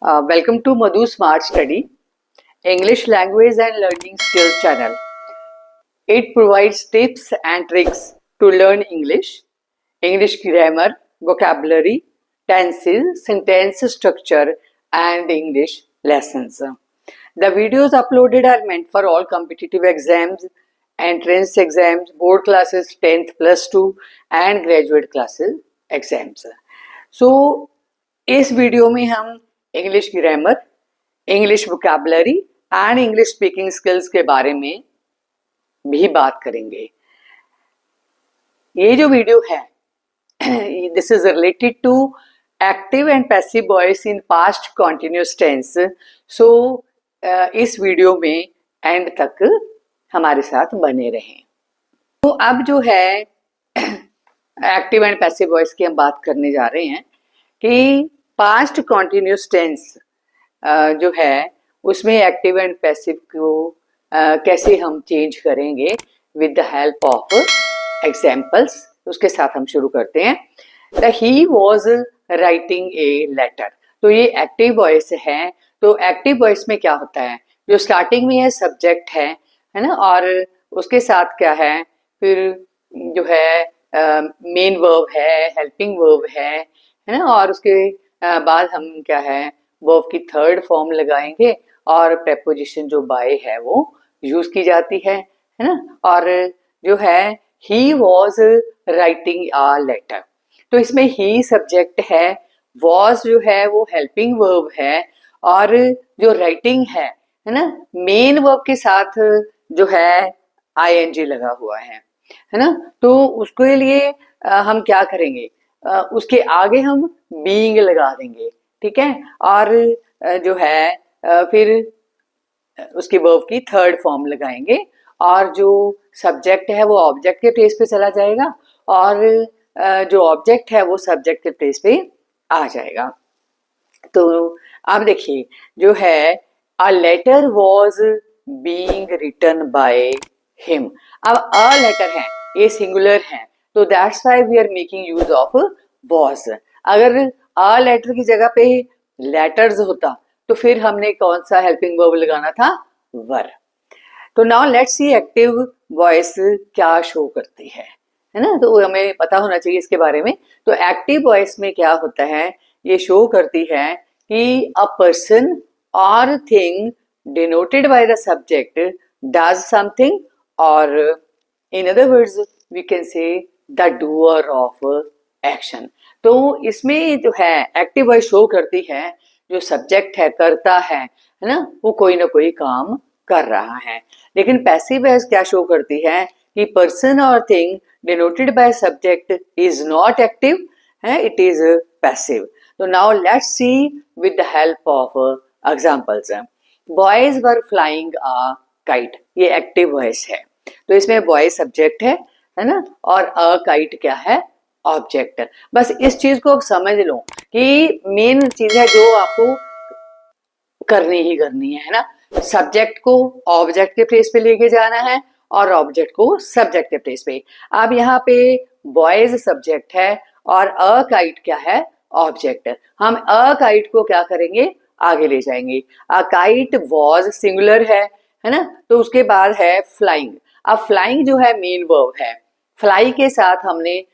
Welcome to Madhu Smart Study, English Language and Learning Skills channel. It provides tips and tricks to learn English, English grammar, vocabulary, tenses, sentence structure, and English lessons. The videos uploaded are meant for all competitive exams, entrance exams, board classes, 10th plus 2 and graduate classes exams. So, इस video में हम English grammar, English vocabulary and English speaking skills के बारे में भी बात करेंगे। ये जो वीडियो है this is related to active and passive voice in past continuous tense. So इस वीडियो में एंड तक हमारे साथ बने रहें। तो अब जो है एक्टिव एंड पैसिव वॉइस की हम बात करने जा रहे हैं कि पास्ट कॉन्टिन्यूस टेंस जो है उसमें एक्टिव एंड पैसिव को कैसे हम चेंज करेंगे with the help of examples. उसके साथ हम शुरू करते हैं। The he was writing a letter. तो ये एक्टिव वॉइस है। तो एक्टिव वॉइस में क्या होता है, जो स्टार्टिंग में है सब्जेक्ट है ना, और उसके साथ क्या है, फिर जो है मेन वर्ब है, हेल्पिंग वर्ब है ना, और उसके बाद हम क्या है वर्ब की थर्ड फॉर्म लगाएंगे और प्रेपोजिशन जो बाय है वो यूज की जाती है ना। और जो है he was writing a letter, तो इसमें ही सब्जेक्ट है, वॉज जो है वो हेल्पिंग वर्ब है, और जो राइटिंग है ना मेन वर्ब के साथ जो है आईएनजी लगा हुआ है ना। तो उसके लिए हम क्या करेंगे, उसके आगे हम बीइंग लगा देंगे, ठीक है, और जो है फिर उसके वर्ब की थर्ड फॉर्म लगाएंगे, और जो सब्जेक्ट है वो ऑब्जेक्ट के प्लेस पे चला जाएगा, और जो ऑब्जेक्ट है वो सब्जेक्ट के प्लेस पे आ जाएगा। तो अब देखिए जो है a letter was being written by him. अब अ लेटर है, ये सिंगुलर है, तो that's why we are making use of was. अगर अ लेटर की जगह पे लेटर्स होता तो फिर हमने कौन सा हेल्पिंग वर्ब लगाना था, वर। तो now let's see active voice क्या शो करती है ना, तो हमें पता होना चाहिए इसके बारे में। तो एक्टिव वॉइस में क्या होता है, ये शो करती है कि a person or thing denoted by the subject does something, or in other words we can say the doer of action. तो इसमें जो है एक्टिव वॉइस शो करती है जो सब्जेक्ट है, करता है ना, वो कोई ना कोई काम कर रहा है। लेकिन पैसिव वॉइस क्या शो करती है कि person or thing denoted by subject is not active है, इट इज पैसिव। तो now let's see with the help of examples. Boys were flying a kite, ये एक्टिव वॉइस है, तो इसमें बॉय सब्जेक्ट है ना, और अ काइट क्या है, ऑब्जेक्ट। बस इस चीज को समझ लो कि मेन चीज है जो आपको करनी ही करनी है ना, सब्जेक्ट को ऑब्जेक्ट के प्लेस पे लेके जाना है और ऑब्जेक्ट को सब्जेक्ट के प्लेस पे। अब यहाँ पे बॉयज सब्जेक्ट है और अ काइट क्या है, ऑब्जेक्ट। हम अ काइट को क्या करेंगे, आगे ले जाएंगे। अ काइट वॉज सिंगुलर है ना, तो उसके बाद है फ्लाइंग। अब फ्लाइंग जो है मेन वर्ब है, फ्लाई के साथ हमने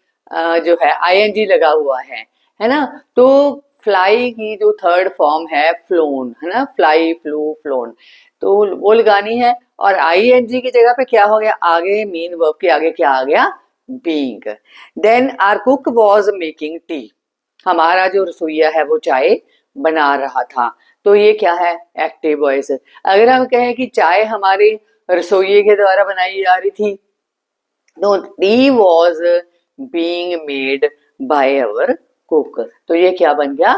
जो है आईएनजी लगा हुआ है ना, तो फ्लाई की जो थर्ड फॉर्म है फ्लोन है ना, फ्लाई, फ्लू, फ्लोन, तो वो लगानी है। और आईएनजी की जगह पे क्या हो गया, आगे मेन वर्ब के आगे क्या आ गया, being. Then our cook was making tea, हमारा जो रसोइया है वो चाय बना रहा था, तो ये क्या है, एक्टिव वॉइस। अगर हम कहें कि चाय हमारे रसोइये के द्वारा बनाई जा रही थी, तो T was being made by our cook, तो ये क्या बन गया,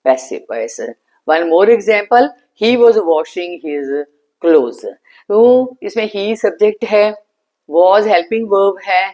passive voice. One more example, he was washing his clothes, तो इसमें ही सब्जेक्ट है, वॉज हेल्पिंग वर्ब है,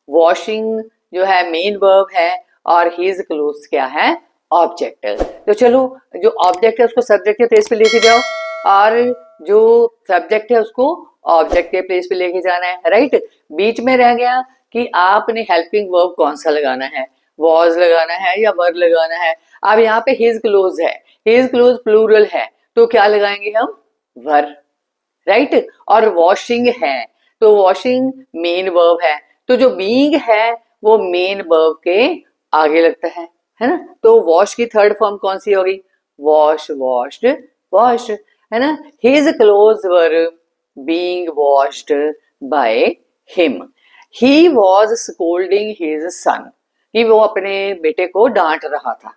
वॉशिंग जो है मेन वर्ब है, और हिज क्लोथ्स क्या है, ऑब्जेक्ट। तो चलो जो ऑब्जेक्ट है उसको सब्जेक्ट के प्लेस पे लेके जाओ, और जो सब्जेक्ट है उसको ऑब्जेक्ट के प्लेस पे लेके जाना है, राइट। बीच में रह गया कि आपने हेल्पिंग वर्ब कौन सा लगाना है, वॉज लगाना है या वर लगाना है। अब यहाँ पे हिज क्लोज है, हिज क्लोज प्लूरल है तो क्या लगाएंगे हम, वर, राइट। और वॉशिंग है तो वॉशिंग मेन वर्ब है, तो जो बीइंग है वो मेन वर्ब के आगे लगता है ना। तो वॉश की थर्ड फॉर्म कौन सी होगी, वॉश, वॉश्ड, वॉश, है ना। His clothes were being washed by him. He was scolding his son, कि वो अपने बेटे को डांट रहा था,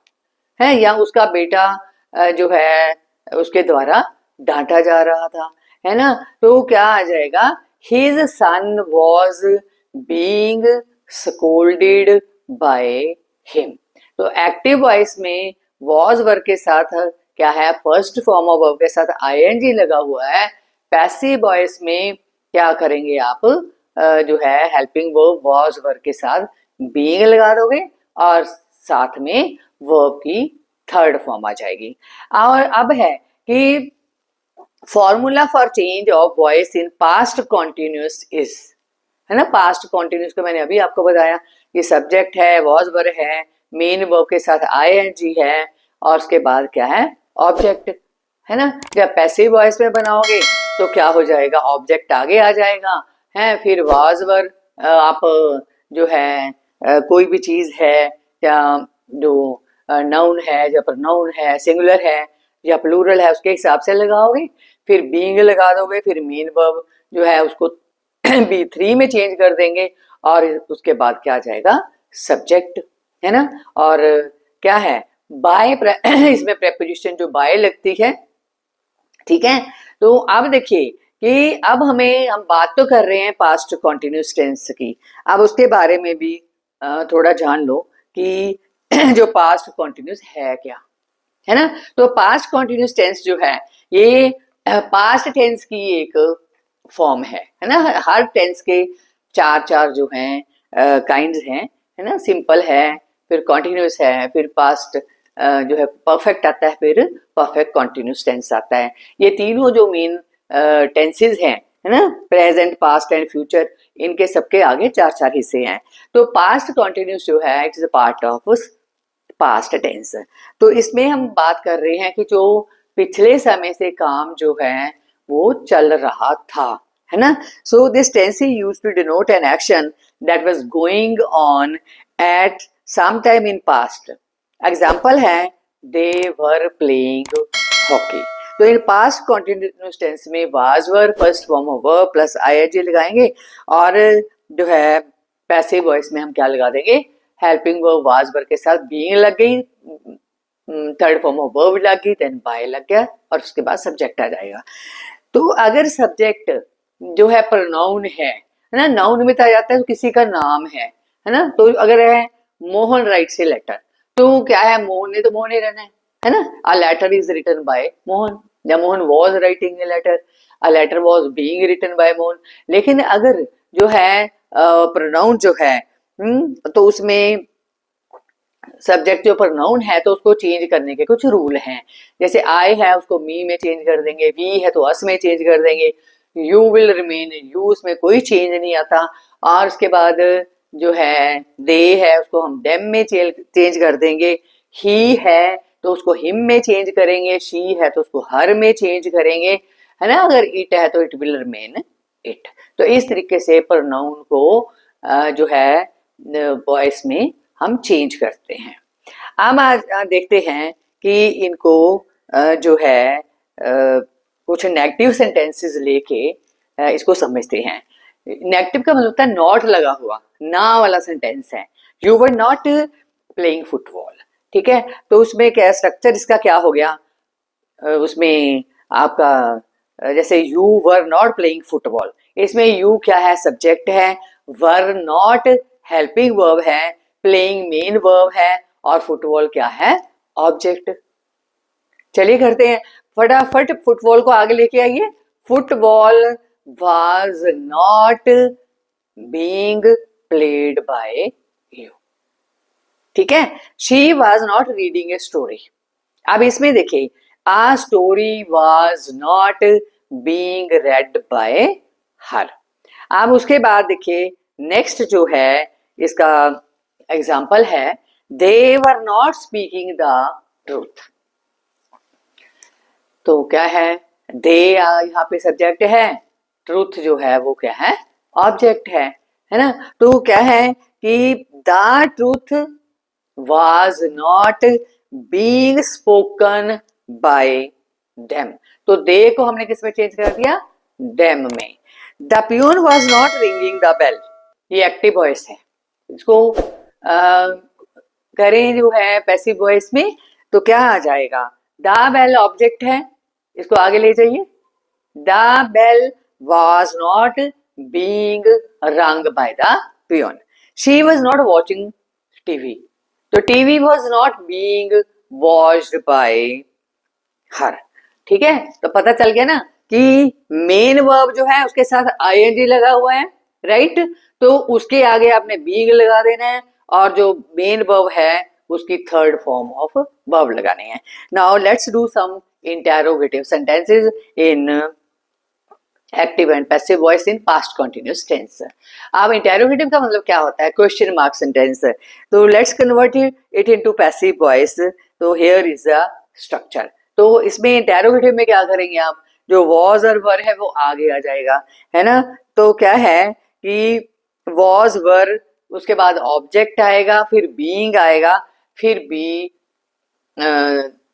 है, या उसका बेटा जो है उसके द्वारा डांटा जा रहा था, है ना। तो क्या आ जाएगा, his son was being scolded by him. तो एक्टिव वॉइस में वॉज वर्ब के साथ क्या है, फर्स्ट फॉर्म ऑफ वर्ब के साथ आईएनजी लगा हुआ है। पैसिव वॉइस में क्या करेंगे आप, जो है हेल्पिंग वर्ब वॉज वर्ब के साथ बीइंग लगा दोगे और साथ में वर्ब की थर्ड फॉर्म आ जाएगी। और अब है कि formula for change of voice in past continuous is, है ना। पास्ट कॉन्टिन्यूस को मैंने अभी आपको बताया, ये सब्जेक्ट है, वॉज वर्ब है, मेन वर्ब के साथ आईएनजी है और उसके बाद क्या है, ऑब्जेक्ट, है ना। जब पैसिव वॉइस में बनाओगे तो क्या हो जाएगा, ऑब्जेक्ट आगे आ जाएगा, है, फिर वॉज वर्ब आप जो है कोई भी चीज है या जो नाउन है या प्रोनाउन है, सिंगुलर है या प्लूरल है, उसके हिसाब से लगाओगे, फिर बीइंग लगा दोगे, फिर मेन वर्ब जो है उसको B3 में चेंज कर देंगे और उसके बाद क्या आ जाएगा, सब्जेक्ट, है ना। और क्या है, बाय इसमें प्रेपोजिशन जो बाय लगती है, ठीक है। तो अब देखिए कि अब हम बात तो कर रहे हैं पास्ट कॉन्टिन्यूस टेंस की, अब उसके बारे में भी थोड़ा जान लो कि जो पास्ट कॉन्टिन्यूस है क्या, है ना। तो पास्ट कॉन्टिन्यूस टेंस जो है ये पास्ट टेंस की एक फॉर्म है ना। हर टेंस के चार चार जो हैं काइंड्स हैं, है ना। सिंपल है, फिर कॉन्टिन्यूस है, फिर पास्ट जो है परफेक्ट आता है, फिर परफेक्ट कॉन्टिन्यूस टेंस आता है। ये तीनों जो मेन टेंसेस हैं, है ना, प्रेजेंट, पास्ट एंड फ्यूचर, इनके सबके आगे चार चार हिस्से हैं। तो पास्ट कॉन्टिन्यूस जो है it is a part of past tense. तो इसमें हम बात कर रहे हैं कि जो पिछले समय से काम जो है वो चल रहा था, है ना। So this tense is used to denote an action that was going on at some time in past. Example है दे वर प्लेइंग हॉकी। तो इन पास्ट कॉन्टिन्यूस टेंस में was were first form of verb plus ING लगाएंगे और जो है passive voice में हम क्या लगा देंगे, हेल्पिंग वर्ब वाज वर्ब के साथ बीइंग लग गई, थर्ड फॉर्म ऑफ वर्ब लग गई, देन बाय लग गया और उसके बाद सब्जेक्ट आ जाएगा। तो अगर सब्जेक्ट जो है प्रोनाउन है ना, नाउन में तो आ जाता है तो किसी का नाम है ना। तो अगर है मोहन राइट्स ए लेटर, तो क्या है, मोहन ने तो मोहन ही रहना है ना। A letter is written by Mohan, या Mohan was writing a letter, a letter was being written by Mohan. लेकिन अगर जो है प्रोनाउन जो है तो उसमें सब्जेक्ट जो प्रोनाउन है तो उसको चेंज करने के कुछ रूल हैं। जैसे आई है उसको मी में चेंज कर देंगे, वी है तो अस में चेंज कर देंगे, यू विल रिमेन यू, उसमें कोई चेंज नहीं आता। और उसके बाद जो है दे है उसको हम डेम में चेंज कर देंगे, ही है तो उसको हिम में चेंज करेंगे, शी है तो उसको हर में चेंज करेंगे, है ना। अगर इट है तो इट विल रिमेन इट। तो इस तरीके से प्रोनाउन को जो है वॉइस में हम चेंज करते हैं। हम आज देखते हैं कि इनको जो है कुछ नेगेटिव सेंटेंसेस लेके इसको समझते हैं। नेगेटिव का मतलब होता है नॉट लगा हुआ, ना वाला सेंटेंस है। You were not playing football, ठीक है। तो उसमें क्या स्ट्रक्चर इसका क्या हो गया, उसमें आपका जैसे you were not playing football, इसमें यू क्या है, सब्जेक्ट है, वर नॉट हेल्पिंग वर्ब है, प्लेइंग मेन वर्ब है और फुटबॉल क्या है, ऑब्जेक्ट। चलिए करते हैं फटाफट, फुटबॉल को आगे लेके आइए। Football was not being played by you, ठीक है। She was not reading a story. अब इसमें देखिए a story was not being read by her. अब उसके बाद देखिए नेक्स्ट जो है इसका एग्जाम्पल है they were not speaking the truth. तो क्या है, दे यहाँ पे सब्जेक्ट है, ट्रूथ जो है वो क्या है, ऑब्जेक्ट है ना। तो क्या है कि the truth was not being spoken by them। तो दे को हमने किस में चेंज कर दिया, them में। The peon was not ringing the bell, ये एक्टिव वॉइस है, इसको करें जो है पैसिव वॉइस में, तो क्या आ जाएगा, द बेल ऑब्जेक्ट है, इसको आगे ले जाइए। The bell was not being rung by the peon। she was not watching TV, तो TV was not being watched bye हर। ठीक है, तो पता चल गया ना कि मेन वर्ब जो है उसके साथ आईएनजी लगा हुआ है, राइट। तो उसके आगे आपने बीइंग लगा देना है, और जो मेन वर्ब है उसकी थर्ड फॉर्म ऑफ वर्ब लगानी है। Now let's do some interrogative sentences in active and passive voice in past continuous tense. अब इंटेरोगेटिव का मतलब क्या होता है, क्वेश्चन मार्क सेंटेंस। तो let's convert it into passive voice. तो हियर इज अ स्ट्रक्चर। तो इसमें इंटेरोगेटिव में क्या करेंगे आप, जो वॉज और वर है वो आगे आ जाएगा, है ना। तो क्या है कि वॉज वर, उसके बाद ऑब्जेक्ट आएगा, फिर बीइंग आएगा, फिर बी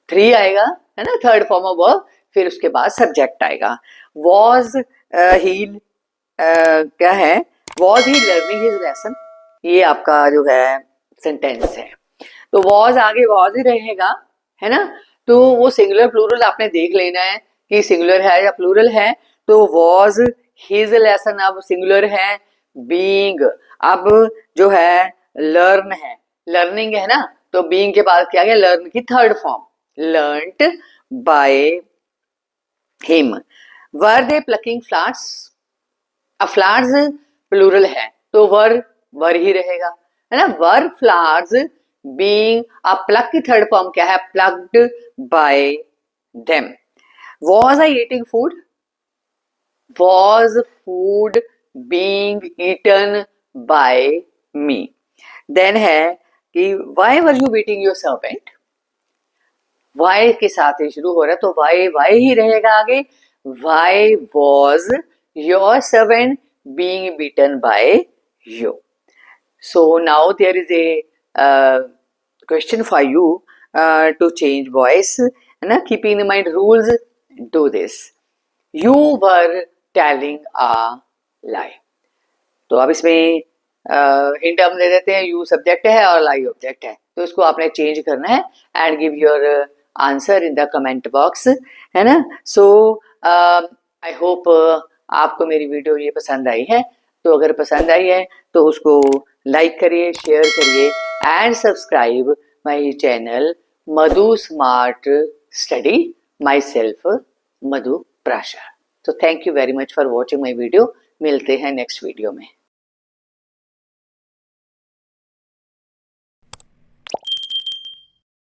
थ्री आएगा, है ना, थर्ड फॉर्म ऑफ वर्ब, फिर उसके बाद सब्जेक्ट आएगा। वॉज ही क्या है, was he learning his lesson, ये आपका जो है सेंटेंस है। तो वॉज आगे वॉज ही रहेगा, है ना। तो वो सिंगुलर प्लूरल आपने देख लेना है कि सिंगुलर है या प्लूरल है। तो वॉज हिज लेसन अब सिंगुलर है, बीइंग अब जो है लर्न है, लर्निंग है ना, तो बीइंग के बाद क्या गया, लर्न की third form, learned by him. Were they plucking flowers, अब फ्लावर्स प्लूरल है तो वर ही रहेगा, है ना। वर फ्लावर्स बीइंग, अब प्लक की थर्ड फॉर्म क्या है, plucked by them. Was I eating food, was food being eaten by me. Then है कि why were you beating your servant, why के साथ ही शुरू हो रहा है तो वाई ही रहेगा आगे। Why was your servant being beaten by you. So now there is a question for you to change voice, है ना, keeping in mind rules, do this. You were telling a lie. तो अब इसमें hint हम दे देते हैं, you subject है और लाई ऑब्जेक्ट है, तो इसको आपने चेंज करना है and give your answer in the comment box, है ना। सो आई होप आपको मेरी वीडियो ये पसंद आई है। तो अगर पसंद आई है तो उसको लाइक करिए, शेयर करिए and subscribe my channel Madhu smart study, myself Madhu Prasha. तो thank you very much for watching my video. मिलते हैं नेक्स्ट वीडियो में।